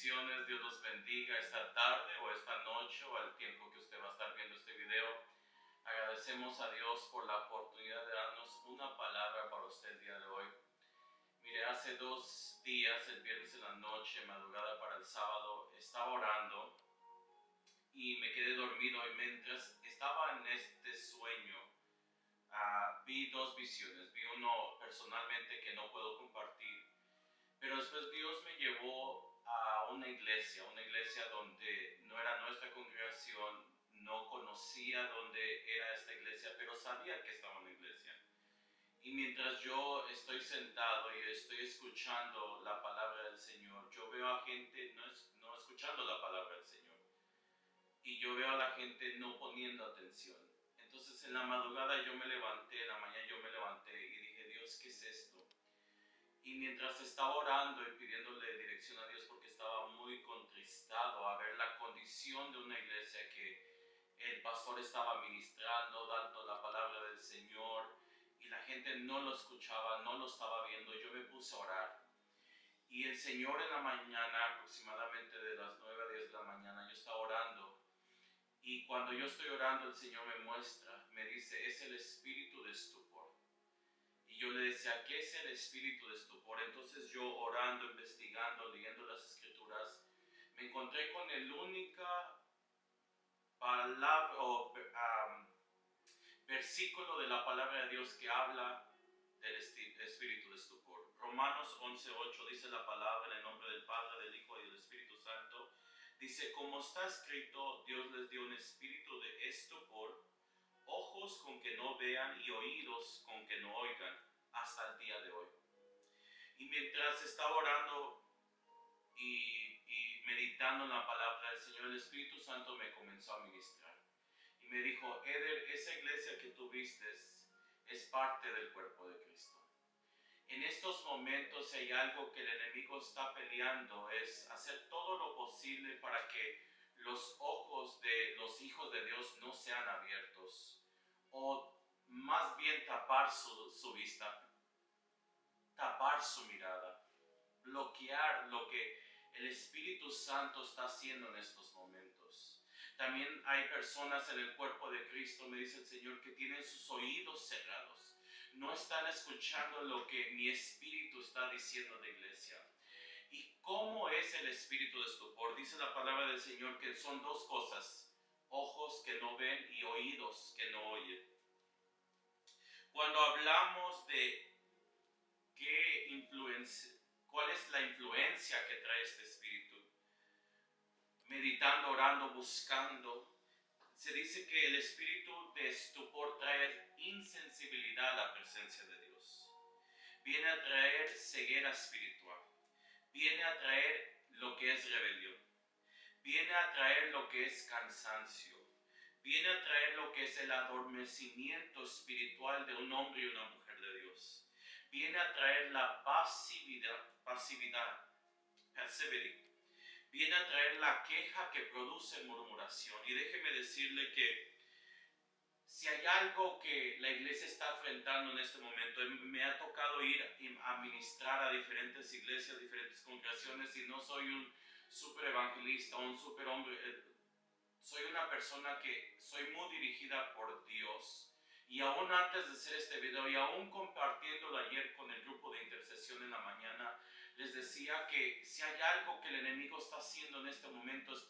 bendiciones, Dios los bendiga esta tarde o esta noche o al tiempo que usted va a estar viendo este video. Agradecemos a Dios por la oportunidad de darnos una palabra para usted el día de hoy. Mire, hace 2 días, el viernes en la noche, madrugada para el sábado, estaba orando y me quedé dormido, y mientras estaba en este sueño, vi 2 visiones. Vi uno personalmente que no puedo compartir, pero después Dios me llevó a una iglesia donde no era nuestra congregación, no conocía dónde era esta iglesia, pero sabía que estaba en la iglesia. Y mientras yo estoy sentado y estoy escuchando la palabra del Señor, yo veo a gente no escuchando la palabra del Señor. Y yo veo a la gente no poniendo atención. Entonces en la madrugada en la mañana yo me levanté y dije, Dios, ¿qué es esto? Y mientras estaba orando y pidiéndole dirección a Dios, porque estaba muy contristado a ver la condición de una iglesia que el pastor estaba ministrando, dando la palabra del Señor, y la gente no lo escuchaba, no lo estaba viendo, yo me puse a orar. Y el Señor en la mañana, aproximadamente de las 9 a 10 de la mañana, yo estaba orando. Y cuando yo estoy orando, el Señor me muestra, me dice, es el espíritu de estupor. Y yo le decía, ¿qué es el espíritu de estupor? Entonces yo orando, investigando, leyendo las escrituras, me encontré con el única palabra o versículo de la palabra de Dios que habla del espíritu de estupor. Romanos 11:8 dice la palabra en el nombre del Padre, del Hijo y del Espíritu Santo. Dice, como está escrito, Dios les dio un espíritu de estupor, ojos con que no vean y oídos con que no oigan, hasta el día de hoy. Y mientras estaba orando y meditando en la palabra del Señor, el Espíritu Santo me comenzó a ministrar. Y me dijo, Eder, esa iglesia que tú vistes es parte del cuerpo de Cristo. En estos momentos, si hay algo que el enemigo está peleando, es hacer todo lo posible para que los ojos de los hijos de Dios no sean abiertos, o más bien tapar su vista, tapar su mirada, bloquear lo que el Espíritu Santo está haciendo en estos momentos. También hay personas en el cuerpo de Cristo, me dice el Señor, que tienen sus oídos cerrados. No están escuchando lo que mi espíritu está diciendo de iglesia. ¿Y cómo es el espíritu de estupor? Dice la palabra del Señor que son 2 cosas: ojos que no ven y oídos que no oyen. Cuando hablamos de cuál es la influencia que trae este espíritu, meditando, orando, buscando, se dice que el espíritu de estupor trae insensibilidad a la presencia de Dios. Viene a traer ceguera espiritual. Viene a traer lo que es rebelión. Viene a traer lo que es cansancio. Viene a traer lo que es el adormecimiento espiritual de un hombre y una mujer de Dios. Viene a traer la pasividad. Viene a traer la queja que produce murmuración. Y déjeme decirle que si hay algo que la iglesia está enfrentando en este momento, me ha tocado ir a ministrar a diferentes iglesias, diferentes congregaciones, y no soy un super evangelista, un super hombre. Soy una persona que soy muy dirigida por Dios. Y aún antes de hacer este video y aún compartiéndolo ayer con el grupo de intercesión en la mañana, les decía que si hay algo que el enemigo está haciendo en este momento es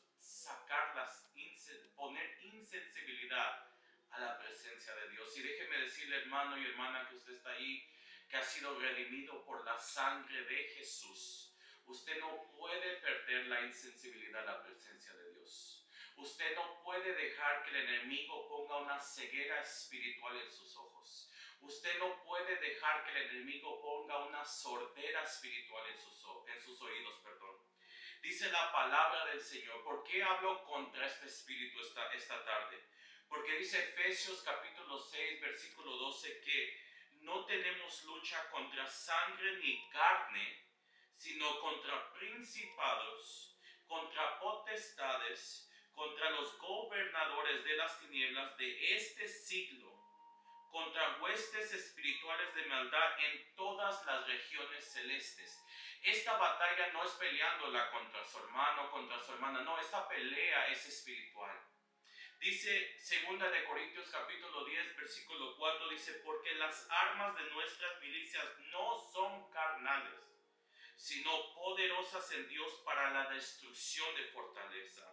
poner insensibilidad a la presencia de Dios. Y déjeme decirle, hermano y hermana que usted está ahí, que ha sido redimido por la sangre de Jesús. Usted no puede perder la insensibilidad a la presencia de Dios. Usted no puede dejar que el enemigo ponga una ceguera espiritual en sus ojos. Usted no puede dejar que el enemigo ponga una sordera espiritual en sus oídos. Dice la palabra del Señor. ¿Por qué hablo contra este espíritu esta tarde? Porque dice Efesios capítulo 6, versículo 12, que no tenemos lucha contra sangre ni carne, sino contra principados, contra potestades, contra los gobernadores de las tinieblas de este siglo, contra huestes espirituales de maldad en todas las regiones celestes. Esta batalla no es peleándola contra su hermano, contra su hermana, no, esta pelea es espiritual. Dice 2 de Corintios capítulo 10 versículo 4, dice, porque las armas de nuestras milicias no son carnales, sino poderosas en Dios para la destrucción de fortaleza.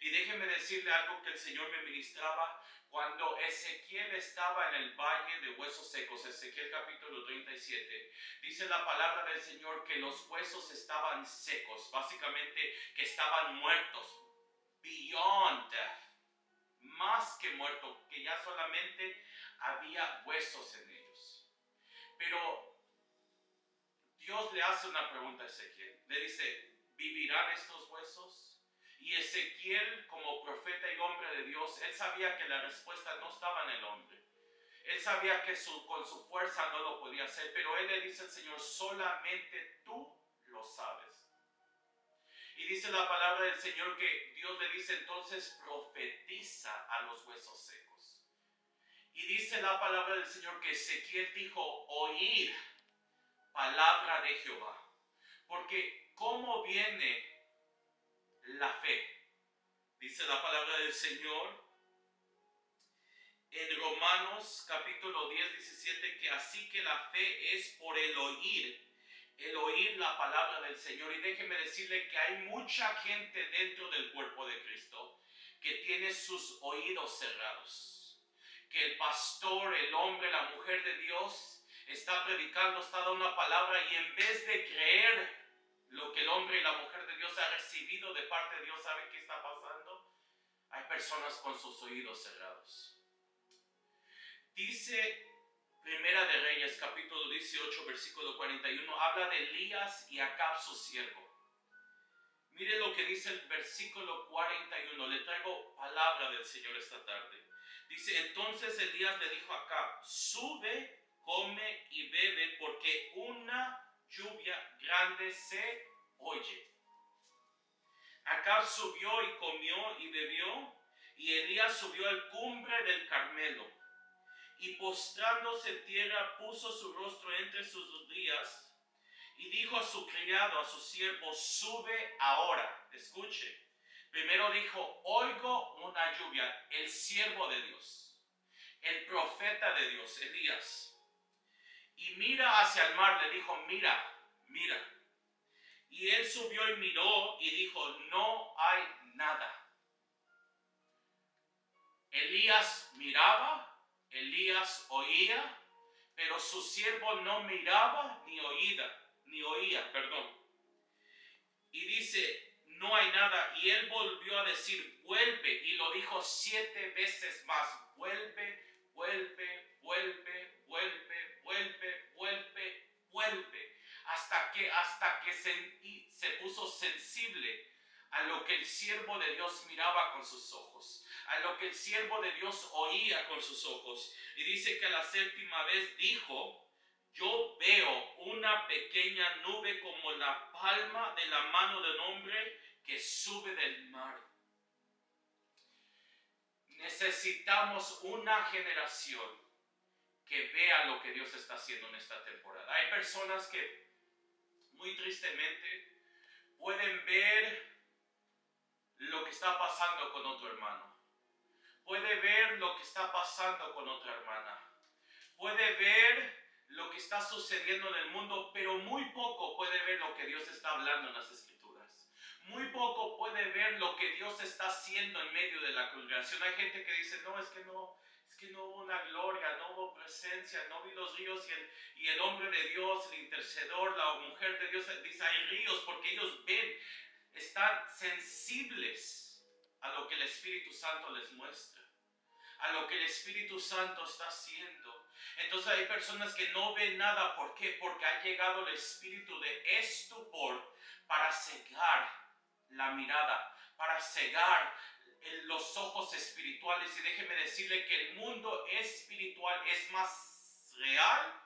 Y déjeme decirle algo que el Señor me ministraba cuando Ezequiel estaba en el valle de huesos secos, Ezequiel capítulo 37, dice la palabra del Señor que los huesos estaban secos, básicamente que estaban muertos, beyond death, más que muertos, que ya solamente había huesos en ellos. Pero Dios le hace una pregunta a Ezequiel, le dice, ¿vivirán estos huesos? Y Ezequiel, como profeta y hombre de Dios, él sabía que la respuesta no estaba en el hombre. Él sabía que con su fuerza no lo podía hacer, pero él le dice al Señor, solamente tú lo sabes. Y dice la palabra del Señor que Dios le dice, entonces profetiza a los huesos secos. Y dice la palabra del Señor que Ezequiel dijo, oír palabra de Jehová. Porque ¿cómo viene la fe? Dice la palabra del Señor en Romanos capítulo 10, 17, que así que la fe es por el oír la palabra del Señor. Y déjeme decirle que hay mucha gente dentro del cuerpo de Cristo que tiene sus oídos cerrados. Que el pastor, el hombre, la mujer de Dios está predicando, está dando una palabra y en vez de creer lo que el hombre y la mujer de Dios ha recibido de parte de Dios, ¿sabe qué está pasando? Hay personas con sus oídos cerrados. Dice Primera de Reyes, capítulo 18, versículo 41, habla de Elías y Acab, su siervo. Mire lo que dice el versículo 41, le traigo palabra del Señor esta tarde. Dice, entonces Elías le dijo a Acab, sube, come y bebe, porque una lluvia grande se oye. Acab subió y comió y bebió, y Elías subió al cumbre del Carmelo, y postrándose en tierra puso su rostro entre sus rodillas, y dijo a su criado, a su siervo, sube ahora. Escuche, primero dijo, oigo una lluvia, el siervo de Dios, el profeta de Dios, Elías, y mira hacia el mar, le dijo, mira, mira. Y él subió y miró y dijo, no hay nada. Elías miraba, Elías oía, pero su siervo no miraba ni oía. Y dice, no hay nada. Y él volvió a decir, vuelve. Y lo dijo 7 veces más, vuelve, vuelve, vuelve, vuelve, vuelve, vuelve, vuelve. Hasta que se puso sensible a lo que el siervo de Dios miraba con sus ojos, a lo que el siervo de Dios oía con sus ojos. Y dice que a la 7ª vez dijo, yo veo una pequeña nube como la palma de la mano de un hombre que sube del mar. Necesitamos una generación que vea lo que Dios está haciendo en esta temporada. Hay personas que muy tristemente pueden ver lo que está pasando con otro hermano, puede ver lo que está pasando con otra hermana, puede ver lo que está sucediendo en el mundo, pero muy poco puede ver lo que Dios está hablando en las Escrituras. Muy poco puede ver lo que Dios está haciendo en medio de la congregación. Hay gente que dice, no hubo una gloria, no hubo presencia, no vi los ríos, y el hombre de Dios, el intercedor, la mujer de Dios dice, hay ríos, porque ellos ven, están sensibles a lo que el Espíritu Santo les muestra, a lo que el Espíritu Santo está haciendo. Entonces hay personas que no ven nada. ¿Por qué? Porque ha llegado el espíritu de estupor para cegar la mirada, para cegar los ojos espirituales. Y déjeme decirle que el mundo espiritual es más real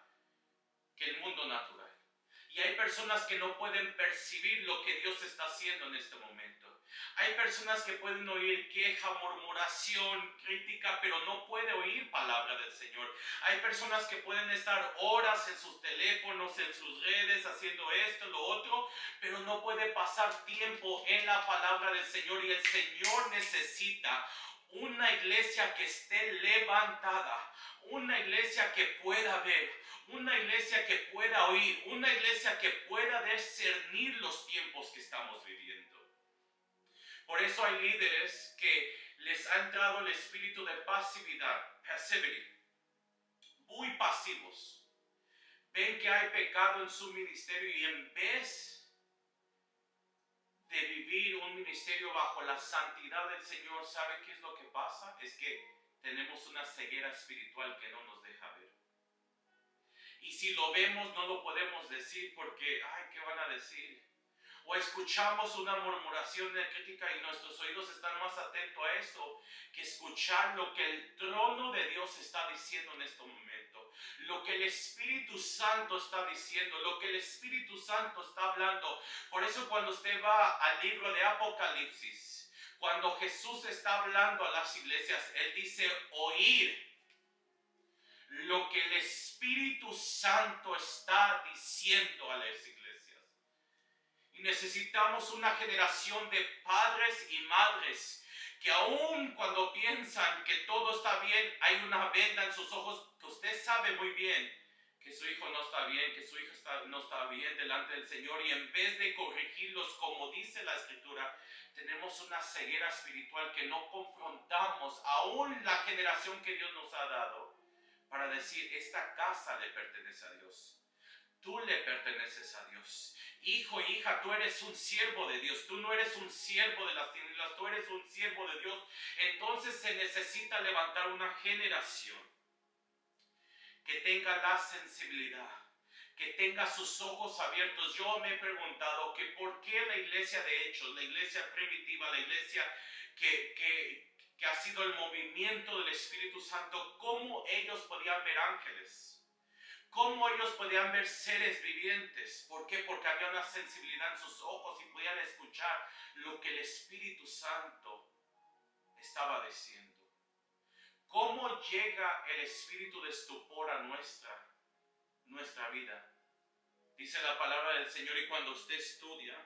que el mundo natural. Y hay personas que no pueden percibir lo que Dios está haciendo en este momento. Hay personas que pueden oír queja, murmuración, crítica, pero no puede oír palabra del Señor. Hay personas que pueden estar horas en sus teléfonos, en sus redes, haciendo esto, lo otro, pero no puede pasar tiempo en la palabra del Señor. Y el Señor necesita una iglesia que esté levantada, una iglesia que pueda ver, una iglesia que pueda oír, una iglesia que pueda discernir los tiempos que estamos viviendo. Por eso hay líderes que les ha entrado el espíritu de pasividad, passivity, muy pasivos. Ven que hay pecado en su ministerio y en vez de vivir un ministerio bajo la santidad del Señor, ¿sabe qué es lo que pasa? Es que tenemos una ceguera espiritual que no nos deja ver. Y si lo vemos no lo podemos decir porque, ay, ¿qué van a decir? O escuchamos una murmuración de crítica y nuestros oídos están más atentos a eso que escuchar lo que el trono de Dios está diciendo en este momento. Lo que el Espíritu Santo está diciendo, lo que el Espíritu Santo está hablando. Por eso cuando usted va al libro de Apocalipsis, cuando Jesús está hablando a las iglesias, Él dice oír lo que el Espíritu Santo está diciendo a las iglesias. Y necesitamos una generación de padres y madres que aun cuando piensan que todo está bien, hay una venda en sus ojos que usted sabe muy bien que su hijo no está bien, que su hija no está bien delante del Señor. Y en vez de corregirlos como dice la Escritura, tenemos una ceguera espiritual que no confrontamos aún la generación que Dios nos ha dado para decir, esta casa le pertenece a Dios. Tú le perteneces a Dios. Hijo, hija, tú eres un siervo de Dios. Tú no eres un siervo de las tinieblas, tú eres un siervo de Dios. Entonces se necesita levantar una generación que tenga la sensibilidad, que tenga sus ojos abiertos. Yo me he preguntado que por qué la iglesia de Hechos, la iglesia primitiva, la iglesia que ha sido el movimiento del Espíritu Santo, cómo ellos podían ver ángeles. ¿Cómo ellos podían ver seres vivientes? ¿Por qué? Porque había una sensibilidad en sus ojos y podían escuchar lo que el Espíritu Santo estaba diciendo. ¿Cómo llega el espíritu de estupor a nuestra vida? Dice la palabra del Señor, y cuando usted estudia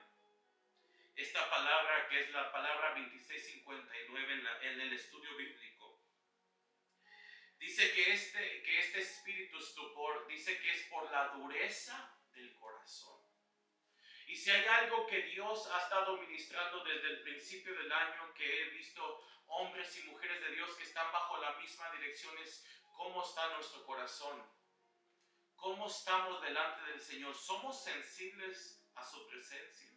esta palabra, que es la palabra 2659 en el estudio bíblico, dice que este espíritu estupor, dice que es por la dureza del corazón. Y si hay algo que Dios ha estado ministrando desde el principio del año, que he visto hombres y mujeres de Dios que están bajo la misma dirección, es cómo está nuestro corazón. ¿Cómo estamos delante del Señor? ¿Somos sensibles a su presencia?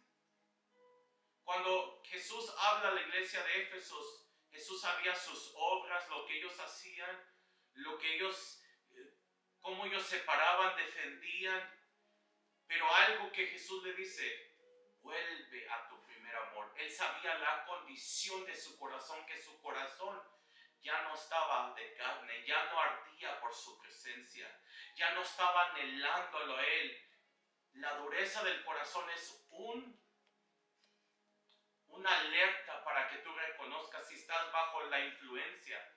Cuando Jesús habla a la iglesia de Éfesos, Jesús sabía sus obras, lo que ellos hacían, cómo ellos se paraban, defendían, pero algo que Jesús le dice, vuelve a tu primer amor. Él sabía la condición de su corazón, que su corazón ya no estaba de carne, ya no ardía por su presencia, ya no estaba anhelándolo a Él. La dureza del corazón es una alerta para que tú reconozcas si estás bajo la influencia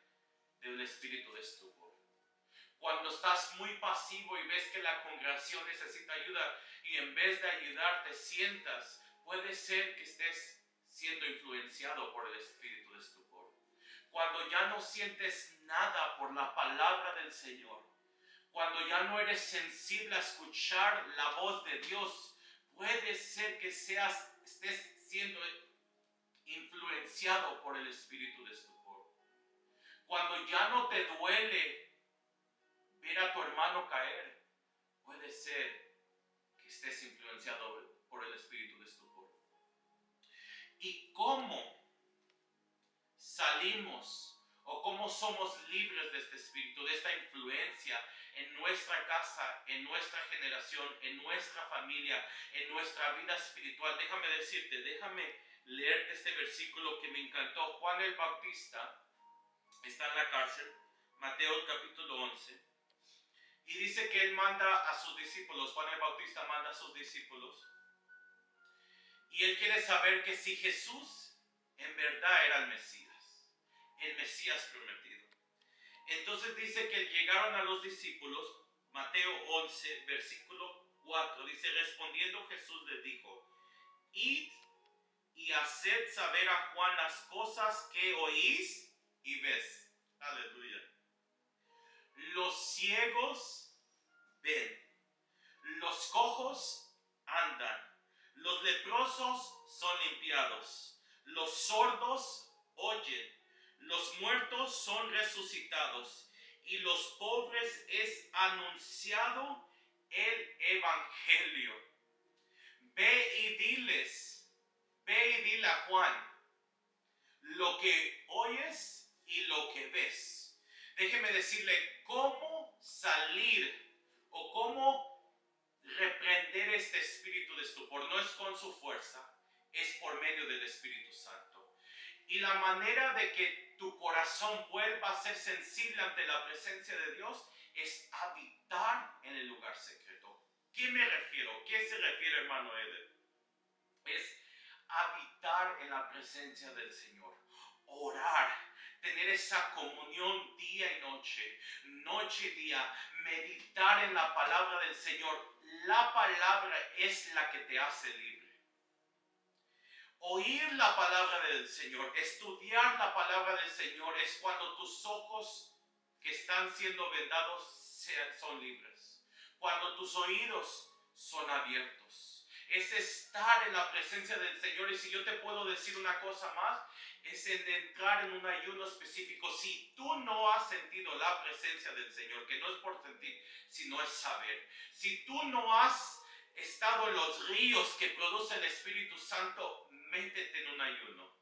del espíritu de estupor. Cuando estás muy pasivo y ves que la congregación necesita ayuda y en vez de ayudar te sientas, puede ser que estés siendo influenciado por el espíritu de estupor. Cuando ya no sientes nada por la palabra del Señor, cuando ya no eres sensible a escuchar la voz de Dios, puede ser que estés siendo influenciado por el espíritu de estupor. Cuando ya no te duele ver a tu hermano caer, puede ser que estés influenciado por el espíritu de estupor. ¿Y cómo salimos o cómo somos libres de este espíritu, de esta influencia en nuestra casa, en nuestra generación, en nuestra familia, en nuestra vida espiritual? Déjame leerte este versículo que me encantó. Juan el Bautista está en la cárcel, Mateo capítulo 11, y dice que él manda a sus discípulos, Juan el Bautista manda a sus discípulos, y él quiere saber que si Jesús en verdad era el Mesías prometido. Entonces dice que llegaron a los discípulos, Mateo 11, versículo 4, dice, respondiendo Jesús les dijo, id y haced saber a Juan las cosas que oís y ves. Aleluya. Los ciegos ven, los cojos andan, los leprosos son limpiados, los sordos oyen, los muertos son resucitados y los pobres es anunciado el evangelio. Ve y dile a Juan lo que oyes y lo que ves. Déjeme decirle cómo salir o cómo reprender este espíritu de estupor. No es con su fuerza, es por medio del Espíritu Santo. Y la manera de que tu corazón vuelva a ser sensible ante la presencia de Dios es habitar en el lugar secreto. ¿Qué me refiero? ¿Qué se refiere, hermano Eder? Es habitar en la presencia del Señor, orar, tener esa comunión día y noche y día, meditar en la palabra del Señor. La palabra es la que te hace libre. Oír la palabra del Señor, estudiar la palabra del Señor es cuando tus ojos que están siendo vendados son libres, cuando tus oídos son abiertos. Es estar en la presencia del Señor. Y si yo te puedo decir una cosa más, es en entrar en un ayuno específico. Si tú no has sentido la presencia del Señor, que no es por sentir, sino es saber. Si tú no has estado en los ríos que produce el Espíritu Santo, métete en un ayuno.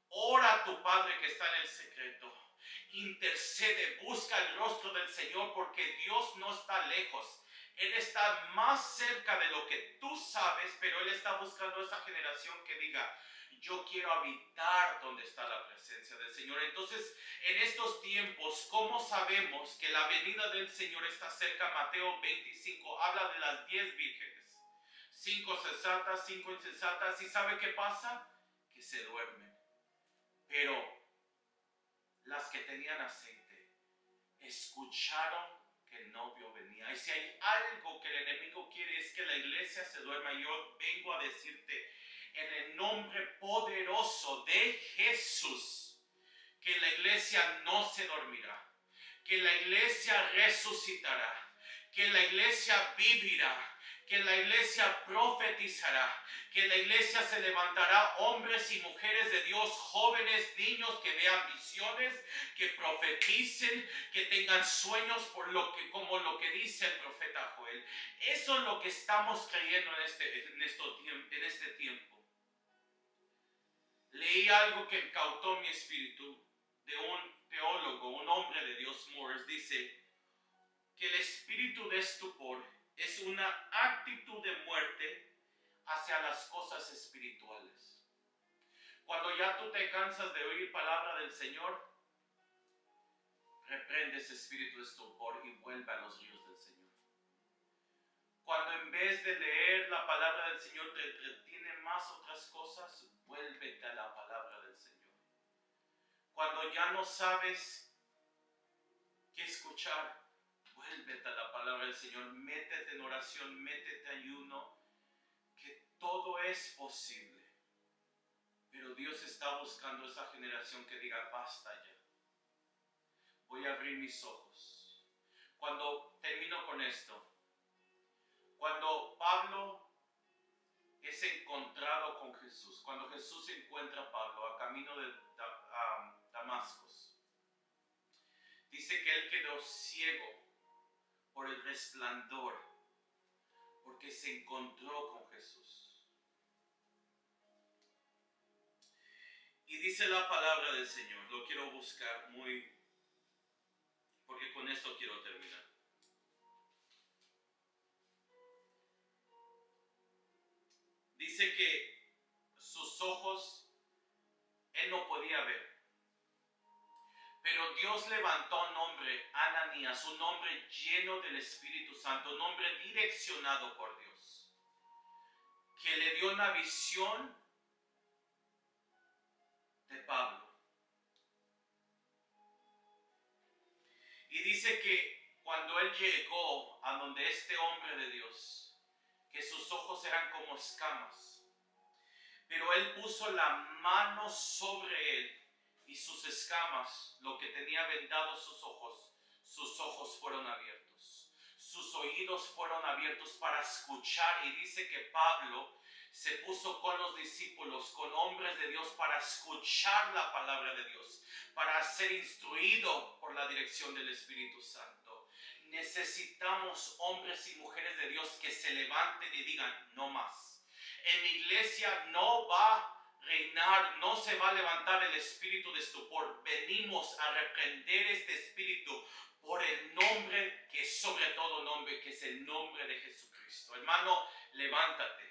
Ora a tu Padre que está en el secreto. Intercede, busca el rostro del Señor, porque Dios no está lejos. Él está más cerca de lo que tú sabes, pero Él está buscando esa generación que diga, yo quiero habitar donde está la presencia del Señor. Entonces, en estos tiempos, ¿cómo sabemos que la venida del Señor está cerca? Mateo 25 habla de las 10 vírgenes. 5 sensatas, 5 insensatas. ¿Y sabe qué pasa? Que se duermen. Pero las que tenían aceite escucharon que el novio venía. Y si hay algo que el enemigo quiere es que la iglesia se duerma. Yo vengo a decirte en el nombre poderoso de Jesús que la iglesia no se dormirá, que la iglesia resucitará, que la iglesia vivirá, que la iglesia profetizará, que la iglesia se levantará hombres y mujeres de Dios, jóvenes, niños que vean visiones, que profeticen, que tengan sueños como lo que dice el profeta Joel. Eso es lo que estamos creyendo en este tiempo. Leí algo que incautó mi espíritu de un teólogo, un hombre de Dios, Morris. Dice que el espíritu de estupor es una actitud de muerte hacia las cosas espirituales. Cuando ya tú te cansas de oír palabra del Señor, reprende ese espíritu de estupor y vuelve a los ríos del Señor. Cuando en vez de leer la palabra del Señor te entretiene más otras cosas, vuélvete a la palabra del Señor. Cuando ya no sabes qué escuchar, vuélvete a la palabra del Señor. Métete en oración, métete en ayuno, que todo es posible. Pero Dios está buscando esa generación que diga, basta ya. Voy a abrir mis ojos. Cuando termino con esto, cuando Pablo es encontrado con Jesús, cuando Jesús encuentra a Pablo a camino de Damasco, dice que él quedó ciego por el resplandor, porque se encontró con Jesús. Y dice la palabra del Señor, lo quiero buscar porque con esto quiero terminar. Dice que sus ojos, él no podía ver. Pero Dios levantó a un hombre, Ananías, un hombre lleno del Espíritu Santo, un hombre direccionado por Dios, que le dio una visión de Pablo. Y dice que cuando él llegó a donde este hombre de Dios, que sus ojos eran como escamas, pero él puso la mano sobre él y sus escamas, lo que tenía vendados sus ojos fueron abiertos. Sus oídos fueron abiertos para escuchar. Y dice que Pablo se puso con los discípulos, con hombres de Dios, para escuchar la palabra de Dios, para ser instruido por la dirección del Espíritu Santo. Necesitamos hombres y mujeres de Dios que se levanten y digan: no más. En mi iglesia no va a reinar, no se va a levantar el espíritu de estupor. Venimos a reprender este espíritu por el nombre que es sobre todo nombre, que es el nombre de Jesucristo. Hermano, levántate.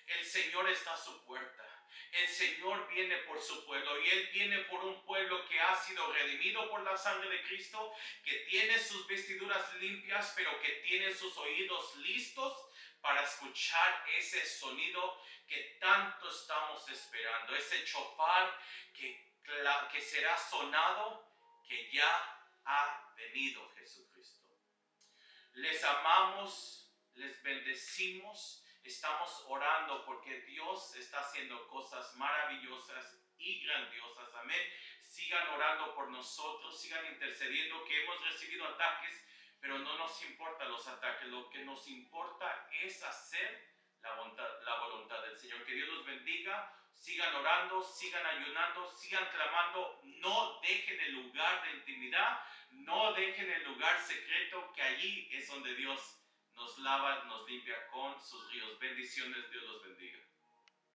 El Señor está a su puerta. El Señor viene por su pueblo, y Él viene por un pueblo que ha sido redimido por la sangre de Cristo, que tiene sus vestiduras limpias, pero que tiene sus oídos listos para escuchar ese sonido que tanto estamos esperando, ese shofar que será sonado, que ya ha venido Jesucristo. Les amamos, les bendecimos, estamos orando porque Dios está haciendo cosas maravillosas y grandiosas. Amén. Sigan orando por nosotros, sigan intercediendo, que hemos recibido ataques, pero no nos importan los ataques. Lo que nos importa es hacer la voluntad del Señor. Que Dios los bendiga. Sigan orando, sigan ayunando, sigan clamando. No dejen el lugar de intimidad, no dejen el lugar secreto, que allí es donde Dios nos lava, nos limpia con sus ríos. Bendiciones, Dios los bendiga.